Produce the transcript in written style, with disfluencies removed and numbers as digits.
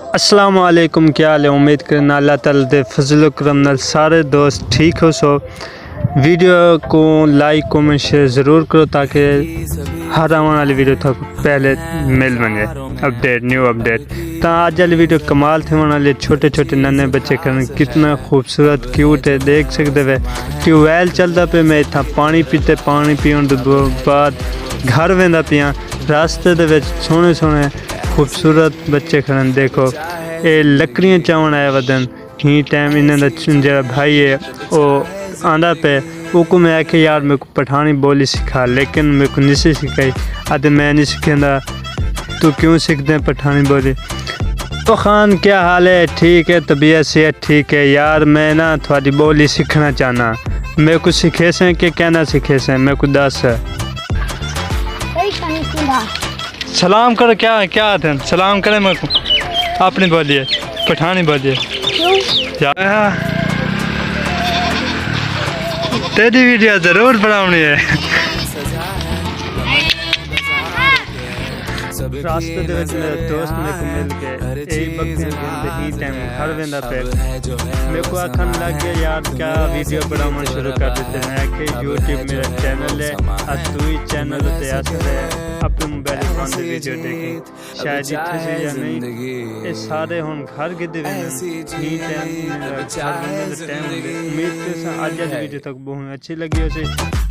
अस्सलाम वालेकुम, क्या हाल है। उम्मीद करना अल्लाह ताला दे फजल करम नाल सारे दोस्त ठीक हो। सो वीडियो को लाइक कमेंट शेयर ज़रूर करो ताकि हर आने वाली वीडियो तक पहले मिल वने अपडेट न्यू अपडेट। तो आज वाली वीडियो कमाल थे वाले छोटे छोटे नन्हे बच्चे करन कितना खूबसूरत क्यूट है। देख सकते वे ट्यूबवैल चलता पे मैं इतना पानी पीते पानी पीने तो बाद घर वेंदा पिया रास्ते दे विच सोहने सोहने खूबसूरत बच्चे खड़न। देखो ये लकड़ियाँ चावन आया वदन ही टाइम इन्हें जो भाई है वो आंदा पे वो मैं आखे यार मेरे को पठानी बोली सिखा, लेकिन मेरे को नहीं सिखाई। आते मैं नहीं सीखेंदा तो क्यों सीखते हैं पठानी बोली। तो खान क्या हाल है, ठीक है, तबीयत सेहत ठीक है यार। मैं ना थोड़ी बोली सीखना चाहना, मेरे को सीखे से कि कहना सीखे से मेरे को दस है। सलाम करो, क्या क्या आते हैं सलाम करें मेरे को अपनी बोलिए पठानी बोलिए। तेरी वीडियो ज़रूर बनानी है। रास्ते दे विच मेरे दोस्त मेरे को मिल के यही बकरियां गिनते ही टाइम घर वेंदा पे मेरे को आखन लग गया यार क्या वीडियो बनाना शुरू कर देते हैं कि यूट्यूब मेरा चैनल है और तू ही चैनल ते असर है अपने मोबाइल फोन पे वीडियो देखें शायद इतने से या नहीं ये सारे हम घर गिद्दे ही टाइम मेरा घर में टाइम उम्मीद के साथ आज वीडियो तक बहुत अच्छी लगी उसे